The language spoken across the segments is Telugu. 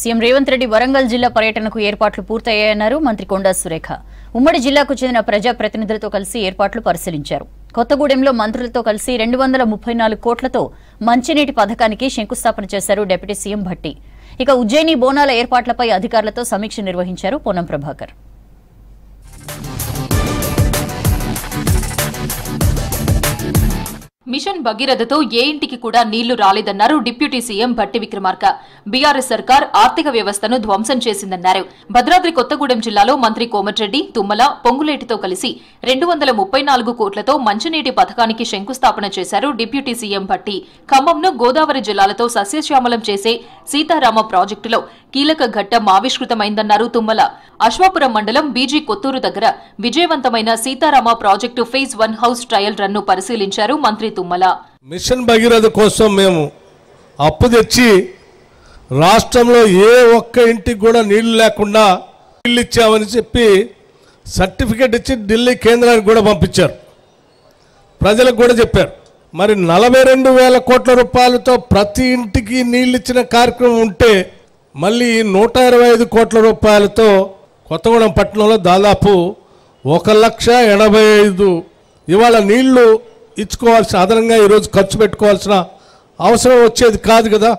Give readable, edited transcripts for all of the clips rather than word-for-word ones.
సీఎం రేవంత్ రెడ్డి వరంగల్ జిల్లా పర్యటనకు ఏర్పాట్లు పూర్తయ్యాయన్నారు మంత్రి కొండా సురేఖ. ఉమ్మడి జిల్లాకు చెందిన ప్రజా ప్రతినిధులతో కలిసి ఏర్పాట్లు పరిశీలించారు. కొత్తగూడెంలో మంత్రులతో కలిసి 234 కోట్లతో మంచినీటి పథకానికి శంకుస్థాపన చేశారు డిప్యూటీ సీఎం భట్టి. ఇక ఉజ్జయిని బోనాల ఏర్పాట్లపై అధికారులతో సమీక్ష నిర్వహించారు పొన్నం ప్రభాకర్. మిషన్ భగీరథతో ఏ ఇంటికి కూడా నీళ్లు రాలేదన్నారు డిప్యూటీ సీఎం భట్టి విక్రమార్క. బీఆర్ఎస్ సర్కార్ ఆర్థిక వ్యవస్థను ధ్వంసం చేసిందన్నారు. భద్రాద్రి కొత్తగూడెం జిల్లాలో మంత్రి కోమటిరెడ్డి, తుమ్మల, పొంగులేటితో కలిసి 234 కోట్లతో మంచినీటి పథకానికి శంకుస్థాపన చేశారు డిప్యూటీ సీఎం భట్టి. ఖమ్మంను గోదావరి జిల్లాలతో సస్యశ్యామలం చేసే సీతారామ ప్రాజెక్టులో కీలక ఘట్టం ఆవిష్కృతమైందన్నారు తుమ్మల. అశ్వాపురం మండలం బీజీ కొత్తూరు దగ్గర విజయవంతమైన Sitarama project phase 1 house trial run ను పరిశీలించారు మంత్రి తుమ్మల. మిషన్ భగీరథ కోసం మేము అప్పు తెచ్చి రాష్ట్రంలో ఏ ఒక్క ఇంటికి కూడా నీళ్లు లేకుండా నీళ్ళు ఇచ్చామని చెప్పి సర్టిఫికేట్ ఇచ్చి ఢిల్లీ కేంద్రానికి కూడా పంపించారు. ప్రజలకు కూడా చెప్పారు. మరి 42,000 కోట్ల రూపాయలతో ప్రతి ఇంటికి నీళ్ళు ఇచ్చిన కార్యక్రమం ఉంటే మళ్ళీ 125 కోట్ల రూపాయలతో కొత్తగూడెం పట్టణంలో దాదాపు 1,85,000 ఇవాళ నీళ్లు ఇచ్చుకోవాల్సిన అదనంగా ఈరోజు ఖర్చు పెట్టుకోవాల్సిన అవసరం వచ్చేది కాదు కదా.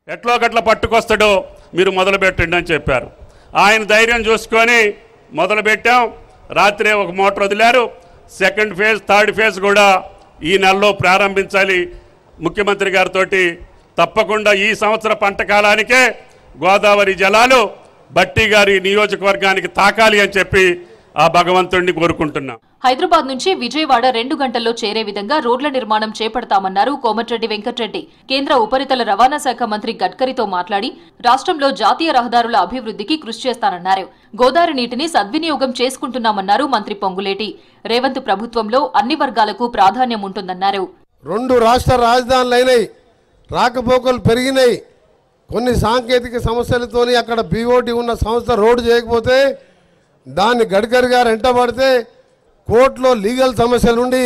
ఎట్లో గట్ల పట్టుకొస్తాడో మీరు మొదలు పెట్టండి అని చెప్పారు. ఆయన ధైర్యం చూసుకొని మొదలు పెట్టాం. రాత్రే ఒక మోటార్ వదిలారు. సెకండ్ ఫేజ్, థర్డ్ ఫేజ్ కూడా ఈ నెలలో ప్రారంభించాలి. ముఖ్యమంత్రి గారితో తప్పకుండా ఈ సంవత్సర పంట కాలానికే గోదావరి జలాలు భట్టి గారి నియోజకవర్గానికి తాకాలి అని చెప్పి ఆ భగవంతుడిని కోరుకుంటున్నా. హైదరాబాద్ నుంచి విజయవాడ 2 గంటల్లో చేరే విధంగా రోడ్ల నిర్మాణం చేపడతామన్నారు కోమటిరెడ్డి వెంకటరెడ్డి. కేంద్ర ఉపరితల రవాణా శాఖ మంత్రి గడ్కరీతో మాట్లాడి రాష్ట్రంలో జాతీయ రహదారుల అభివృద్ధికి కృషి చేస్తానన్నారు. గోదావరి నీటిని సద్వినియోగం చేసుకుంటున్నామన్నారు మంత్రి పొంగులేటి. రేవంత్ ప్రభుత్వంలో అన్ని వర్గాలకు ప్రాధాన్యం ఉంటుందన్నారు. 2 రాష్ట్ర రాజధానులైనాయి, రాకపోకలు పెరిగినాయి. కొన్ని సాంకేతిక సమస్యలతోని అక్కడ బీఓటీ ఉన్న సంస్థ రోడ్డు చేయకపోతే దాన్ని గడ్కరీ గారు వెంటబడితే కోర్టులో లీగల్ సమస్యలుండి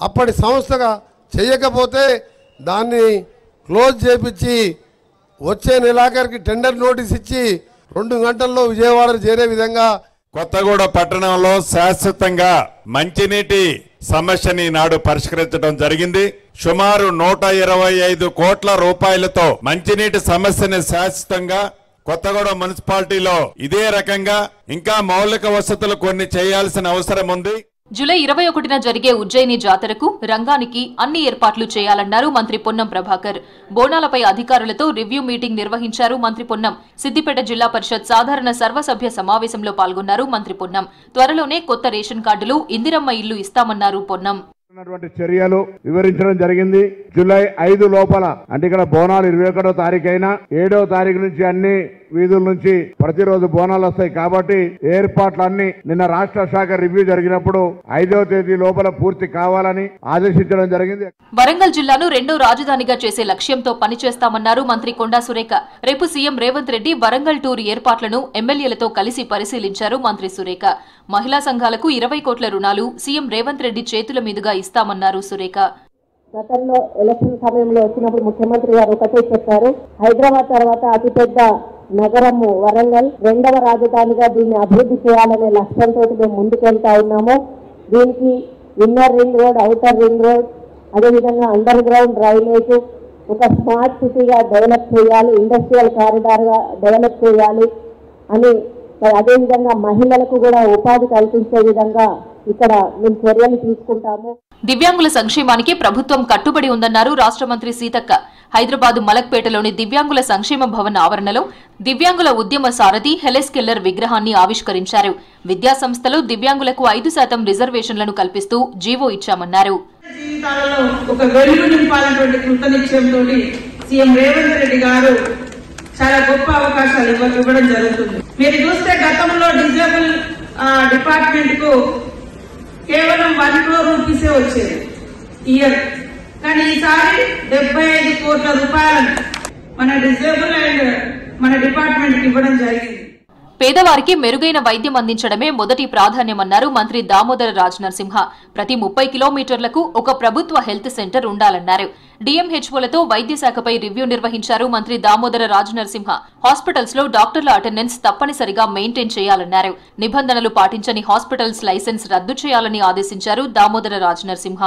అప్పటి సంస్థగా చేయకపోతే దాన్ని క్లోజ్ చేపించి వచ్చే నెలాఖరికి టెండర్ నోటీస్ ఇచ్చి 2 గంటల్లో విజయవాడ చేరే విధంగా కొత్తగూడెం పట్టణంలో శాశ్వతంగా మంచినీటి సమస్యని నాడు పరిష్కరించడం జరిగింది. సుమారు 125 కోట్ల రూపాయలతో మంచినీటి సమస్యని శాశ్వతంగా కొత్తగూడెం మున్సిపాలిటీలో ఇదే రకంగా ఇంకా మౌలిక వసతులు కొన్ని చేయాల్సిన అవసరం ఉంది. జూలై 21న జరిగే ఉజ్జయిని జాతరకు రంగానికి అన్ని ఏర్పాట్లు చేయాలన్నారు మంత్రి పొన్నం ప్రభాకర్. బోనాలపై అధికారులతో రివ్యూ మీటింగ్ నిర్వహించారు మంత్రి పొన్నం. సిద్దిపేట జిల్లా పరిషత్ సాధారణ సర్వసభ్య సమావేశంలో పాల్గొన్నారు మంత్రి పొన్నం. త్వరలోనే కొత్త రేషన్ కార్డులు, ఇందిరమ్మ ఇల్లు ఇస్తామన్నారు పొన్నం. చర్యలు వివరించడం జరిగింది. జూలై 5 లోపల అంటే ఇక్కడ బోనాలు 21వ తారీఖు అయినా 7వ తారీఖు నుంచి అన్ని వీధుల నుంచి ప్రతిరోజు బోనాలు వస్తాయి కాబట్టి ఏర్పాట్లన్నీ నిన్న రాష్ట్ర శాఖ రివ్యూ జరిగినప్పుడు 5వ తేదీ లోపల పూర్తి కావాలని ఆదేశించడం జరిగింది. వరంగల్ జిల్లాను 2వ రాజధానిగా చేసే లక్ష్యంతో పనిచేస్తామన్నారు మంత్రి కొండా సురేఖ. రేపు సీఎం రేవంత్ రెడ్డి వరంగల్ టూర్ ఏర్పాట్లను ఎమ్మెల్యేలతో కలిసి పరిశీలించారు మంత్రి సురేఖ. మహిళా సంఘాలకు 20 కోట్ల రుణాలు సీఎం రేవంత్ రెడ్డి చేతుల మీదుగా ఇస్తామన్నారు సురేఖ. గతంలో ఎలక్షన్ సమయంలో వచ్చినప్పుడు ముఖ్యమంత్రి గారు ఒకటే చెప్పారు, హైదరాబాద్ తర్వాత అతిపెద్ద నగరము వరంగల్, 2వ రాజధానిగా దీన్ని అభివృద్ధి చేయాలనే లక్ష్యంతో మేము ముందుకెళ్తా ఉన్నాము. దీనికి inner ring road, outer ring road, అదేవిధంగా అండర్ గ్రౌండ్ డ్రైనేజ్, ఒక స్మార్ట్ సిటీగా డెవలప్ చేయాలి, ఇండస్ట్రియల్ కారిడార్గా డెవలప్ చేయాలి అని, అదేవిధంగా మహిళలకు కూడా ఉపాధి కల్పించే విధంగా ఇక్కడ మేము చర్యలు తీసుకుంటాము. దివ్యాంగుల సంక్షేమానికి ప్రభుత్వం కట్టుబడి ఉందన్నారు రాష్ట్ర మంత్రి సీతక్క. హైదరాబాద్ మలక్పేటలోని దివ్యాంగుల సంక్షేమ భవన్ ఆవరణలో దివ్యాంగుల ఉద్యమ సారథి హెలెస్ కెల్లర్ విగ్రహాన్ని ఆవిష్కరించారు. విద్యా సంస్థలో దివ్యాంగులకు 5% రిజర్వేషన్లను కల్పిస్తూ జీవో ఇచ్చామన్నారు. ఒక వెలుగు నింపాలన్నటువంటి కృతనిశ్చయంతో సీఎం రేవంత్ రెడ్డి గారు చాలా గొప్ప అవకాశాలు ఇవ్వడం జరుగుతుంది. మీరు చూస్తే గతంలో డిజేబుల్ డిపార్ట్మెంట్ కు కేవలం 1 crore రూపీసే వచ్చేది ఇయర్, కానీ ఈసారి 75 కోట్ల రూపాయలను మన డిజేబుల్ అండ్ మన డిపార్ట్మెంట్ కి ఇవ్వడం జరిగింది. పేదవారికి మెరుగైన వైద్యం అందించడమే మొదటి ప్రాధాన్యమన్నారు మంత్రి దామోదర రాజనరసింహ. ప్రతి 30 కిలోమీటర్లకు ఒక ప్రభుత్వ హెల్త్ సెంటర్ ఉండాలన్నారు. డిఎంహెచ్ఓలతో వైద్య శాఖపై రివ్యూ నిర్వహించారు మంత్రి దామోదర రాజనరసింహ. హాస్పిటల్స్ లో డాక్టర్ల అటెండెన్స్ తప్పనిసరిగా మెయింటైన్ చేయాలన్నారు. నిబంధనలు పాటించని హాస్పిటల్స్ లైసెన్స్ రద్దు చేయాలని ఆదేశించారు దామోదర రాజనరసింహ.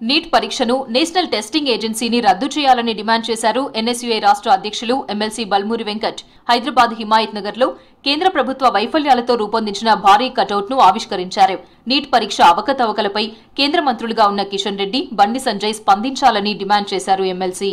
నీట్ పరీక్షను నేషనల్ టెస్టింగ్ ఏజెన్సీని రద్దు చేయాలని డిమాండ్ చేశారు ఎన్ఎస్యుఐ రాష్ట్ర అధ్యక్షులు ఎమ్మెల్సీ బల్మూరి వెంకట్. హైదరాబాద్ హిమాయత్ నగర్ లో కేంద్ర ప్రభుత్వ వైఫల్యాలతో రూపొందించిన భారీ కటౌట్ ను ఆవిష్కరించారు. నీట్ పరీక్ష అవకతవకలపై కేంద్ర మంత్రులుగా ఉన్న కిషన్ రెడ్డి, బండి సంజయ్ స్పందించాలని డిమాండ్ చేశారు ఎమ్మెల్సీ.